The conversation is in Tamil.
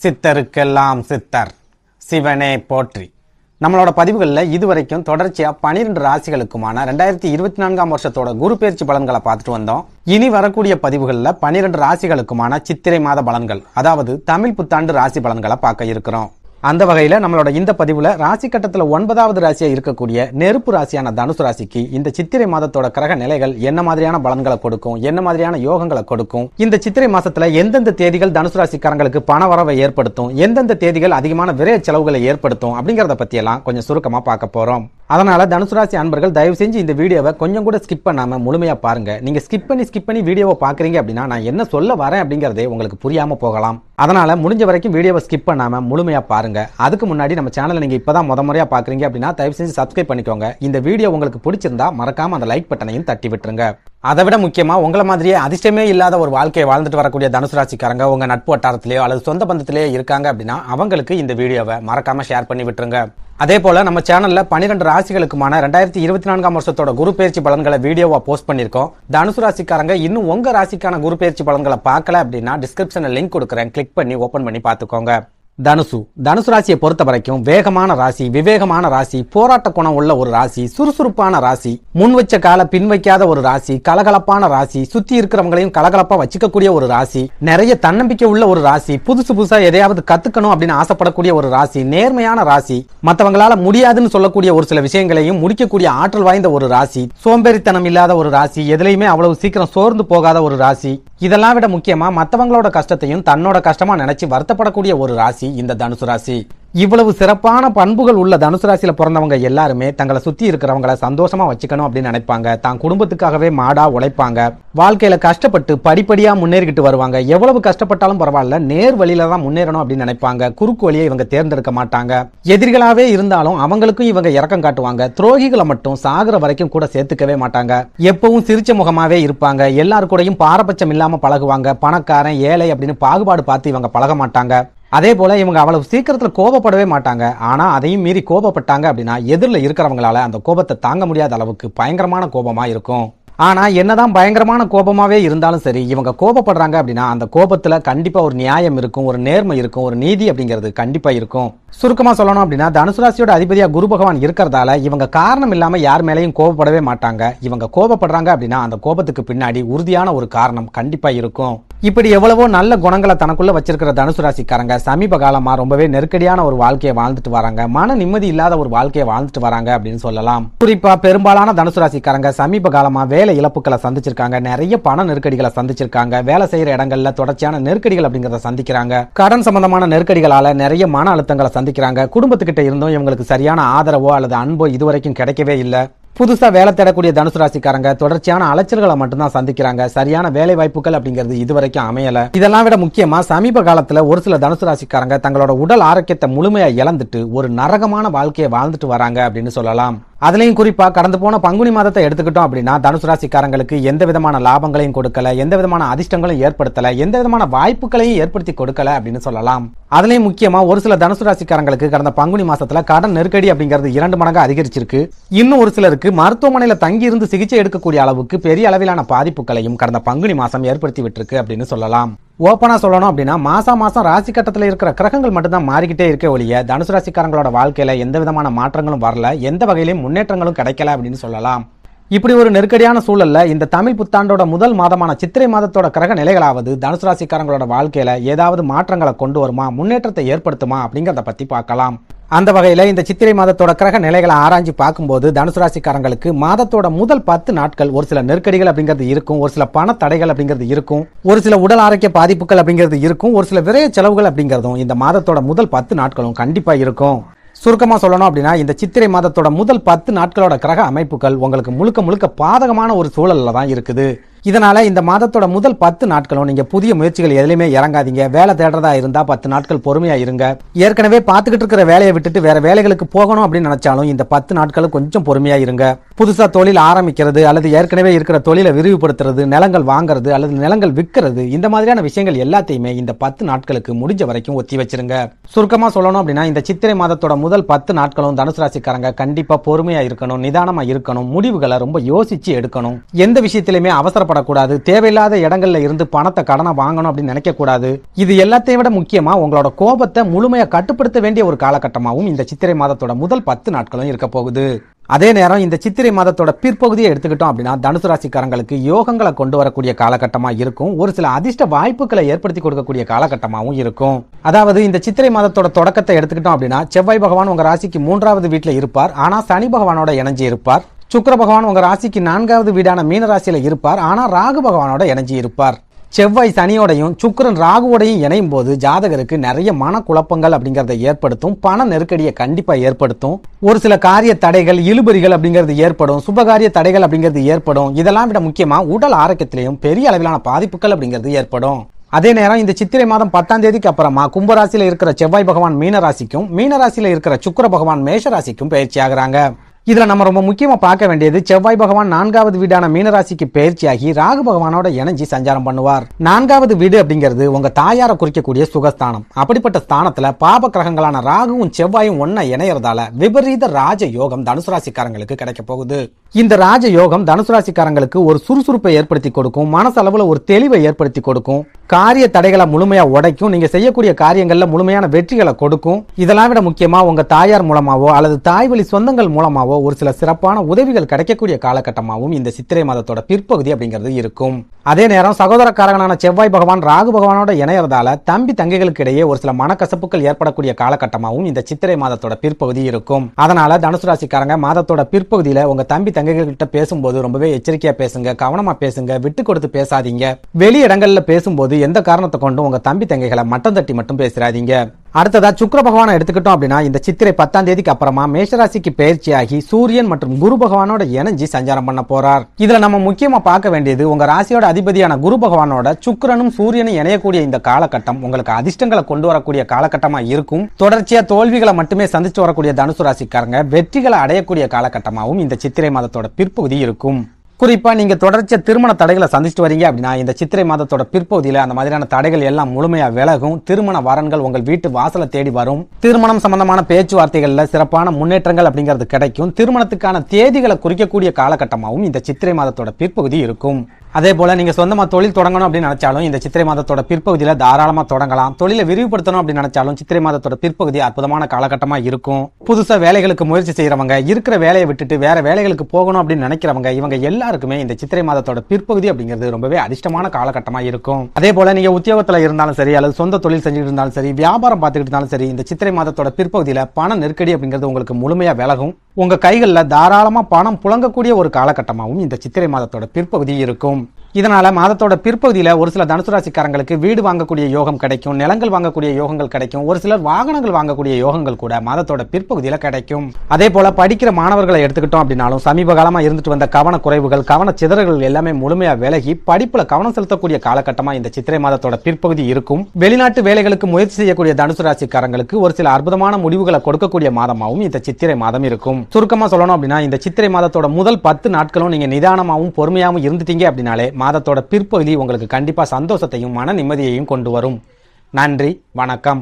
சித்தருக்கெல்லாம் சித்தர் சிவனே போற்றி. நம்மளோட பதிவுகளில் இதுவரைக்கும் தொடர்ச்சியா 12 ராசிகளுக்குமான 2024 வருஷத்தோட குரு பெயர்ச்சி பலன்களை பார்த்துட்டு வந்தோம். இனி வரக்கூடிய பதிவுகளில் 12 ராசிகளுக்குமான சித்திரை மாத பலன்கள், அதாவது தமிழ் புத்தாண்டு ராசி பலன்களை பார்க்க இருக்கிறோம். அந்த வகையில நம்மளோட இந்த பதிவுல ராசி கட்டத்துல 9வது ராசியா இருக்கக்கூடிய நெருப்பு ராசியான தனுசு ராசிக்கு இந்த சித்திரை மாதத்தோட கிரக நிலைகள் என்ன மாதிரியான பலன்களை கொடுக்கும், என்ன மாதிரியான யோகங்களை கொடுக்கும், இந்த சித்திரை மாசத்துல எந்தெந்த தேதிகள் தனுசு ராசிக்காரங்களுக்கு பண வரவை ஏற்படுத்தும், எந்தெந்த தேதிகள் அதிகமான விரைய செலவுகளை ஏற்படுத்தும் அப்படிங்கறத பத்தி எல்லாம் கொஞ்சம் சுருக்கமா பார்க்க போறோம். அதனால தனுசு ராசி அன்பர்கள் தயவு செஞ்சு இந்த வீடியோவை கொஞ்சம் கூட ஸ்கிப் பண்ணாம முழுமையா பாருங்க. நீங்க ஸ்கிப் பண்ணி வீடியோவை பாக்குறீங்க அப்படின்னா நான் என்ன சொல்ல வரேன் அப்படிங்கறதே உங்களுக்கு புரியாம போகலாம். அதனால முடிஞ்ச வரைக்கும் வீடியோவை ஸ்கிப் பண்ணாம முழுமையா பாருங்க. அதுக்கு முன்னாடி நம்ம சேனலை நீங்க இப்பதான் முறையா பாக்குறீங்க அப்படின்னா தயவு செஞ்சு சப்ஸ்கிரைப் பண்ணிக்கோங்க. இந்த வீடியோ உங்களுக்கு பிடிச்சிருந்தா மறக்காம அந்த லைக் பட்டனையும் தட்டி விட்டுருங்க. அதை விட முக்கியமா உங்களை மாதிரியே அதிர்ஷ்டமே இல்லாத ஒரு வாழ்க்கையை வாழ்ந்துட்டு வரக்கூடிய தனுசு ராசிக்காரங்க உங்க நட்பு வட்டாரத்திலேயோ அல்லது சொந்த பந்தத்திலேயோ இருக்காங்க அப்படின்னா அவங்களுக்கு இந்த வீடியோவை மறக்காம ஷேர் பண்ணி விட்டுருங்க. அதே போல நம்ம சேனல்ல 12 ராசிகளுக்குமான 2024 வருஷத்தோட குரு பெயர்ச்சி பலன்களை வீடியோவா போஸ்ட் பண்ணிருக்கோம். தனுசு ராசிக்காரங்க இன்னும் உங்க ராசிக்கான குரு பெயர்ச்சி பலன்களை பார்க்கல அப்படின்னா டிஸ்கிரிப்ஷன்ல லிங்க் கொடுக்குறேன், கிளிக் பண்ணி ஓபன் பண்ணி பாத்துக்கோங்க. தனுசு ராசியை பொறுத்த வரைக்கும் வேகமான ராசி, விவேகமான ராசி, போராட்ட குணம் உள்ள ஒரு ராசி, சுறுசுறுப்பான ராசி, முன் வச்ச கால பின் வைக்காத ஒரு ராசி, கலகலப்பான ராசி, சுத்தி இருக்கிறவங்களையும் கலகலப்பா வச்சுக்கக்கூடிய ஒரு ராசி, நிறைய தன்னம்பிக்கை உள்ள ஒரு ராசி, புதுசா எதையாவது கத்துக்கணும் அப்படின்னு ஆசைப்படக்கூடிய ஒரு ராசி, நேர்மையான ராசி, மற்றவங்களால முடியாதுன்னு சொல்லக்கூடிய ஒரு சில விஷயங்களையும் முடிக்கக்கூடிய ஆற்றல் வாய்ந்த ஒரு ராசி, சோம்பேறித்தனம் இல்லாத ஒரு ராசி, எதுலையுமே அவ்வளவு சீக்கிரம் சோர்ந்து போகாத ஒரு ராசி, இதெல்லாம் விட முக்கியமா மற்றவங்களோட கஷ்டத்தையும் தன்னோட கஷ்டமா நினைச்சு வருத்தப்படக்கூடிய ஒரு ராசி இந்த தனுசு ராசி. இவ்வளவு சிறப்பான பண்புகள் உள்ள தனுசு ராசியில பிறந்தவங்க எல்லாருமே தங்களை சுத்தி இருக்கிறவங்களை சந்தோஷமா வச்சுக்கணும் அப்படின்னு நினைப்பாங்க. தான் குடும்பத்துக்காகவே மாடா உழைப்பாங்க. வாழ்க்கையில கஷ்டப்பட்டு படிப்படியா முன்னேறிக்கிட்டு வருவாங்க. எவ்வளவு கஷ்டப்பட்டாலும் பரவாயில்ல, நேர் வழியில தான் முன்னேறணும் அப்படின்னு நினைப்பாங்க. குறுக்கு வழியை இவங்க தேர்ந்தெடுக்க மாட்டாங்க. எதிரிகளாவே இருந்தாலும் அவங்களுக்கும் இவங்க இரக்கம் காட்டுவாங்க. துரோகிகளை மட்டும் சாகுற வரைக்கும் கூட சேர்த்துக்கவே மாட்டாங்க. எப்பவும் சிரிச்ச முகமாவே இருப்பாங்க. எல்லாரு கூடயும் பாரபட்சம் இல்லாம பழகுவாங்க. பணக்காரன் ஏழை அப்படின்னு பாகுபாடு பார்த்து இவங்க பழக மாட்டாங்க. அதே போல இவங்க அவ்வளவு சீக்கிரத்துல கோபப்படவே மாட்டாங்க. ஆனா அதையும் மீறி கோபப்பட்டாங்க அப்படின்னா எதிரில் இருக்கிறவங்களால அந்த கோபத்தை தாங்க முடியாத அளவுக்கு பயங்கரமான கோபமா இருக்கும். ஆனா என்னதான் பயங்கரமான கோபமாவே இருந்தாலும் சரி, இவங்க கோபப்படுறாங்க அப்படின்னா அந்த கோபத்துல கண்டிப்பா ஒரு நியாயம் இருக்கும், ஒரு நேர்மை இருக்கும், ஒரு நீதி அப்படிங்கிறது கண்டிப்பா இருக்கும். சுருக்கமா சொல்லணும் அப்படின்னா தனுசு ராசியோட அதிபதியா குரு பகவான் இருக்கிறதால இவங்க காரணம் இல்லாம யார் மேலையும் கோபப்படவே மாட்டாங்க. இவங்க கோபப்படுறாங்க அப்படின்னா அந்த கோபத்துக்கு பின்னாடி உறுதியான ஒரு காரணம் கண்டிப்பா இருக்கும். இப்படி எவ்வளவோ நல்ல குணங்களை தனக்குள்ள வச்சிருக்கிற தனுசு ராசிக்காரங்க சமீப காலமா ரொம்பவே நெருக்கடியான ஒரு வாழ்க்கையை வாழ்ந்துட்டு வராங்க. மன நிம்மதி இல்லாத ஒரு வாழ்க்கையை வாழ்ந்துட்டு வராங்க அப்படின்னு சொல்லலாம். குறிப்பா பெரும்பாலான தனுசு ராசிக்காரங்க சமீப காலமா வேலை இழப்புகளை சந்திச்சிருக்காங்க. நிறைய பண நெருக்கடிகளை சந்திச்சிருக்காங்க. வேலை செய்யற இடங்கள்ல தொடர்ச்சியான நெருக்கடிகள் அப்படிங்கறத சந்திக்கிறாங்க. கடன் சம்பந்தமான நெருக்கடிகளால நிறைய மன அழுத்தங்களை சந்திக்கிறாங்க. குடும்பத்துக்கிட்ட இருந்தும் இவங்களுக்கு சரியான ஆதரவோ அல்லது அன்போ இதுவரைக்கும் கிடைக்கவே இல்லை. புதுசா வேலை தேடக்கூடிய தனுசு ராசிக்காரங்க தொடர்ச்சியான அலைச்சல்களை மட்டும்தான் சந்திக்கிறாங்க. சரியான வேலை வாய்ப்புகள் அப்படிங்கிறது இதுவரைக்கும் அமையல. இதெல்லாம் விட முக்கியமா சமீப காலத்துல ஒரு சில தனுசு ராசிக்காரங்க தங்களோட உடல் ஆரோக்கியத்தை முழுமையா இழந்துட்டு ஒரு நரகமான வாழ்க்கையை வாழ்ந்துட்டு வராங்க அப்படின்னு சொல்லலாம். அதுலயும் குறிப்பா கடந்து போன பங்குனி மாதத்தை எடுத்துக்கிட்டோம் அப்படின்னா தனுசு ராசிக்காரங்களுக்கு எந்த விதமான லாபங்களையும் கொடுக்கல, எந்த விதமான அதிர்ஷ்டங்களையும் ஏற்படுத்தல, எந்த விதமான வாய்ப்புகளையும் ஏற்படுத்தி கொடுக்கல அப்படின்னு சொல்லலாம். அதுலயும் முக்கியமா ஒரு சில தனுசு ராசிக்காரங்களுக்கு கடந்த பங்குனி மாசத்துல கடன் நெருக்கடி அப்படிங்கிறது 2 மடங்கு அதிகரிச்சிருக்கு. இன்னும் ஒரு சிலருக்கு மருத்துவமனையில தங்கி இருந்து சிகிச்சை எடுக்கக்கூடிய அளவுக்கு பெரிய அளவிலான பாதிப்புகளையும் கடந்த பங்குனி மாசம் ஏற்படுத்தி விட்டுருக்கு அப்படின்னு சொல்லலாம். ஓப்பனா சொல்லணும் அப்படின்னா மாசம் ராசி கட்டத்தில் இருக்கிற கிரகங்கள் மட்டும்தான் மாறிக்கிட்டே இருக்க ஒழிய தனுசு ராசிக்காரங்களோட வாழ்க்கையில எந்த விதமான மாற்றங்களும் வரல, எந்த வகையிலும் முன்னேற்றங்களும் கிடைக்கல அப்படின்னு சொல்லலாம். இப்படி ஒரு நெருக்கடியான சூழல்ல இந்த தமிழ் புத்தாண்டோட முதல் மாதமான சித்திரை மாதத்தோட கிரக நிலைகளாவது தனுசு ராசிக்காரங்களோட வாழ்க்கையில ஏதாவது மாற்றங்களை கொண்டு வருமா, முன்னேற்றத்தை ஏற்படுத்துமா அப்படிங்கறத பத்தி பார்க்கலாம். அந்த வகையில இந்த சித்திரை மாதத்தோட கிரக நிலைகளை ஆராய்ச்சி பார்க்கும்போது தனுசு ராசிக்காரங்களுக்கு மாதத்தோட முதல் 10 நாட்கள் ஒரு சில நெருக்கடிகள் அப்படிங்கிறது இருக்கும், ஒரு சில பண தடைகள் அப்படிங்கிறது இருக்கும், ஒரு சில உடல் ஆரோக்கிய பாதிப்புகள் அப்படிங்கிறது இருக்கும், ஒரு சில விரைய செலவுகள் அப்படிங்கிறதும் இந்த மாதத்தோட முதல் 10 நாட்களும் கண்டிப்பா இருக்கும். சுருக்கமா சொல்லணும் அப்படின்னா இந்த சித்திரை மாதத்தோட முதல் 10 நாட்களோட கிரக அமைப்புகள் உங்களுக்கு முழுக்க பாதகமான ஒரு சூழல்ல தான் இருக்குது. இதனால இந்த மாதத்தோட முதல் 10 நாட்களும் நீங்க புதிய முயற்சிகள் எதுலையுமே இறங்காதீங்க. வேலை தேடுறதா இருந்தா 10 நாட்கள் பொறுமையா இருங்க. ஏற்கனவே பார்த்துக்கிட்டு இருக்கிற வேலையை விட்டுட்டு வேற வேலைகளுக்கு போகணும் அப்படின்னு நினைச்சாலும் இந்த 10 நாட்களும் கொஞ்சம் பொறுமையா இருங்க. புதுசா தொழில் ஆரம்பிக்கிறது அல்லது ஏற்கனவே இருக்கிற தொழிலை விரிவுபடுத்துறது, நிலங்கள் வாங்குறது அல்லது நிலங்கள் விற்கிறது, இந்த மாதிரியான விஷயங்கள் எல்லாத்தையுமே இந்த 10 நாட்களுக்கு முடிஞ்ச வரைக்கும் ஒத்தி வச்சிருங்க. சுருக்கமா சொல்லணும் அப்படின்னா இந்த சித்திரை மாதத்தோட முதல் 10 நாட்களும் தனுசு ராசிக்காரங்க கண்டிப்பா பொறுமையா இருக்கணும், நிதானமா இருக்கணும், முடிவுகளை ரொம்ப யோசிச்சு எடுக்கணும். எந்த விஷயத்திலுமே அவசர அவசரப்படக்கூடாது, தேவையில்லாத இடங்கள்ல இருந்து பணத்தை கடனை வாங்கணும் அப்படின்னு நினைக்க கூடாது. இது எல்லாத்தையும் விட முக்கியமா உங்களோட கோபத்தை முழுமையா கட்டுப்படுத்த வேண்டிய ஒரு காலகட்டமாகவும் இந்த சித்திரை மாதத்தோட முதல் 10 நாட்களும் இருக்க போகுது. அதே நேரம் இந்த சித்திரை மாதத்தோட பிற்பகுதியை எடுத்துக்கிட்டோம் அப்படின்னா தனுசு ராசிக்காரங்களுக்கு யோகங்களை கொண்டு வரக்கூடிய காலகட்டமா இருக்கும். ஒரு சில அதிர்ஷ்ட வாய்ப்புகளை ஏற்படுத்தி கொடுக்கக்கூடிய காலகட்டமாகவும் இருக்கும். அதாவது இந்த சித்திரை மாதத்தோட தொடக்கத்தை எடுத்துக்கிட்டோம் அப்படின்னா செவ்வாய் பகவான் உங்க ராசிக்கு 3வது வீட்டுல இருப்பார், ஆனா சனி பகவானோட இணைஞ்சு இருப்பார். சுக்கிர பகவான் உங்க ராசிக்கு 4வது வீடான மீன ராசியில இருப்பார், ஆனா ராகு பகவானோட இணைஞ்சு இருப்பார். செவ்வாய் சனியோடையும் சுக்கிரன் ராகுவோடையும் இணையும் போது ஜாதகருக்கு நிறைய மனக்குழப்பங்கள் அப்படிங்கறத ஏற்படுத்தும், பண நெருக்கடியை கண்டிப்பா ஏற்படுத்தும், ஒரு சில காரிய தடைகள் இழுபறிகள் அப்படிங்கிறது ஏற்படும், சுபகாரிய தடைகள் அப்படிங்கிறது ஏற்படும். இதெல்லாம் விட முக்கியமா உடல் ஆரோக்கியத்திலையும் பெரிய அளவிலான பாதிப்புகள் அப்படிங்கிறது ஏற்படும். அதே நேரம் இந்த சித்திரை மாதம் 10ஆம் தேதிக்கு அப்புறமா கும்பராசியில இருக்கிற செவ்வாய் பகவான் மீனராசிக்கும், மீனராசியில இருக்கிற சுக்கிர பகவான் மேஷராசிக்கும் பயிற்சி ஆகுறாங்க. இதுல நம்ம ரொம்ப முக்கியமா பார்க்க வேண்டியது செவ்வாய் பகவான் 4வது வீடான மீனராசிக்கு பயிற்சியாகி ராகு பகவானோட இணைஞ்சி சஞ்சாரம் பண்ணுவார். 4வது வீடு அப்படிங்கிறது உங்க தாயாரை குறிக்கக்கூடிய சுகஸ்தானம். அப்படிப்பட்ட ஸ்தானத்துல பாப கிரகங்களான ராகுவும் செவ்வாயும் ஒன்ன இணையறதால விபரீத ராஜ யோகம் தனுசு ராசிக்காரங்களுக்கு கிடைக்க போகுது. இந்த ராஜ யோகம் தனுசு ராசிக்காரங்களுக்கு ஒரு சுறுசுறுப்பை ஏற்படுத்தி கொடுக்கும், மனசளவுல ஒரு தெளிவை ஏற்படுத்தி கொடுக்கும், காரிய தடைகளை முழுமையா உடைக்கும், நீங்க செய்யக்கூடிய காரியங்கள்ல முழுமையான வெற்றிகளை கொடுக்கும். இதெல்லாம் விட முக்கியமா உங்க தாயார் மூலமாவோ அல்லது தாய்வழி சொந்தங்கள் மூலமாவோ ஒரு சில சிறப்பான உதவிகள் கிடைக்கக்கூடிய காலகட்டமாகவும் இந்த சித்திரை மாதத்தோட பிற்பகுதி அப்படிங்கிறது இருக்கும். அதே நேரம் சகோதரக்காரகனான செவ்வாய் பகவான் ராகு பகவானோட இணையறதால தம்பி தங்கைகளுக்கு இடையே ஒரு சில மனக்கசப்புகள் ஏற்படக்கூடிய காலகட்டமாகவும் இந்த சித்திரை மாதத்தோட பிற்பகுதி இருக்கும். அதனால தனுசு ராசிக்காரங்க மாதத்தோட பிற்பகுதியில உங்க தம்பி தங்கைகள் கிட்ட பேசும்போது ரொம்பவே எச்சரிக்கையா பேசுங்க, கவனமா பேசுங்க, விட்டு கொடுத்து பேசாதீங்க. வெளி இடங்கள்ல பேசும்போது எந்த காரணத்தை கொண்டும் உங்க தம்பி தங்கைகளை மட்டம் தட்டி மட்டும் பேசுறாதீங்க. அடுத்ததா சுக்கிர பகவானை எடுத்துக்கிட்டோம் அப்படின்னா இந்த சித்திரை 10ஆம் தேதிக்கு அப்புறமா மேஷராசிக்கு பயிற்சியாகி சூரியன் மற்றும் குரு பகவானோட இணைஞ்சி சஞ்சாரம் பண்ண போறார். இதுல நம்ம முக்கியமா பார்க்க வேண்டியது உங்க ராசியோட அதிபதியான குரு பகவானோட சுக்கிரனும் சூரியனும் இணையக்கூடிய இந்த காலகட்டம் உங்களுக்கு அதிர்ஷ்டங்களை கொண்டு வரக்கூடிய காலகட்டமா இருக்கும். தொடர்ச்சியா தோல்விகளை மட்டுமே சந்திச்சு வரக்கூடிய தனுசு ராசிக்காரங்க வெற்றிகளை அடையக்கூடிய காலகட்டமாகவும் இந்த சித்திரை மாதத்தோட பிற்பகுதி இருக்கும். குறிப்பா நீங்க தொடர்ச்சியா திருமண தடைகளை சந்திச்சுட்டு வரீங்க அப்படின்னா இந்த சித்திரை மாதத்தோட பிற்பகுதியில அந்த மாதிரியான தடைகள் எல்லாம் முழுமையா விலகும், திருமண வரன்கள் உங்கள் வீட்டு வாசலை தேடி வரும், திருமணம் சம்பந்தமான பேச்சுவார்த்தைகள்ல சிறப்பான முன்னேற்றங்கள் அப்படிங்கிறது கிடைக்கும், திருமணத்துக்கான தேதிகளை குறிக்கக்கூடிய காலகட்டமாகவும் இந்த சித்திரை மாதத்தோட பிற்பகுதி இருக்கும். அதே போல நீங்க சொந்தமா தொழில் தொடங்கணும் அப்படின்னு நினைச்சாலும் இந்த சித்திரை மாதத்தோட பிற்பகுதியில தாராளமா தொடங்கலாம். தொழிலை விரிவுபடுத்தணும் அப்படின்னு நினைச்சாலும் சித்திரை மாதத்தோட பிற்பகுதி அற்புதமான காலகட்டமா இருக்கும். புதுசா வேலைகளுக்கு முயற்சி செய்யறவங்க, இருக்கிற வேலையை விட்டுட்டு வேற வேலைகளுக்கு போகணும் அப்படின்னு நினைக்கிறவங்க, இவங்க எல்லாருக்குமே இந்த சித்திரை மாதத்தோட பிற்பகுதி அப்படிங்கிறது ரொம்பவே அதிர்ஷ்டமான காலகட்டமா இருக்கும். அதே போல நீங்க உத்தியோகத்துல இருந்தாலும் சரி அல்லது சொந்த தொழில் செஞ்சுட்டு இருந்தாலும் சரி, வியாபாரம் பார்த்துக்கிட்டு இருந்தாலும் சரி, இந்த சித்திரை மாதத்தோட பிற்பகுதியில பண நெருக்கடி அப்படிங்கிறது உங்களுக்கு முழுமையா விலகும், உங்க கைகள்ல தாராளமா பணம் புழங்கக்கூடிய ஒரு காலகட்டமாகவும் இந்த சித்திரை மாதத்தோட பிற்பகுதி இருக்கும். இதனால மாதத்தோட பிற்பகுதியில ஒரு சில தனுசு ராசிக்காரங்களுக்கு வீடு வாங்கக்கூடிய யோகம் கிடைக்கும், நிலங்கள் வாங்கக்கூடிய யோகங்கள் கிடைக்கும், ஒரு சிலர் வாகனங்கள் வாங்கக்கூடிய யோகங்கள் கூட மாதத்தோட பிற்பகுதியில கிடைக்கும். அதே போல படிக்கிற மாணவர்களை எடுத்துக்கிட்டோம் அப்படின்னாலும் சமீப காலமா இருந்துட்டு வந்த கவன குறைவுகள், கவன சிதறல்கள் எல்லாமே முழுமையா விலகி படிப்புல கவனம் செலுத்தக்கூடிய காலகட்டமா இந்த சித்திரை மாதத்தோட பிற்பகுதி இருக்கும். வெளிநாட்டு வேலைகளுக்கு முயற்சி செய்யக்கூடிய தனுசு ராசிக்காரங்களுக்கு ஒரு சில அற்புதமான முடிவுகளை கொடுக்கக்கூடிய மாதமாகவும் இந்த சித்திரை மாதம் இருக்கும். சுருக்கமா சொல்லணும் அப்படின்னா இந்த சித்திரை மாதத்தோட முதல் 10 நாட்களும் நீங்க நிதானமாகவும் பொறுமையாகவும் இருந்துட்டீங்க அப்படின்னாலே மாதத்தோட பிற்பகுதி உங்களுக்கு கண்டிப்பா சந்தோஷத்தையும் மன நிம்மதியையும் கொண்டு வரும். நன்றி, வணக்கம்.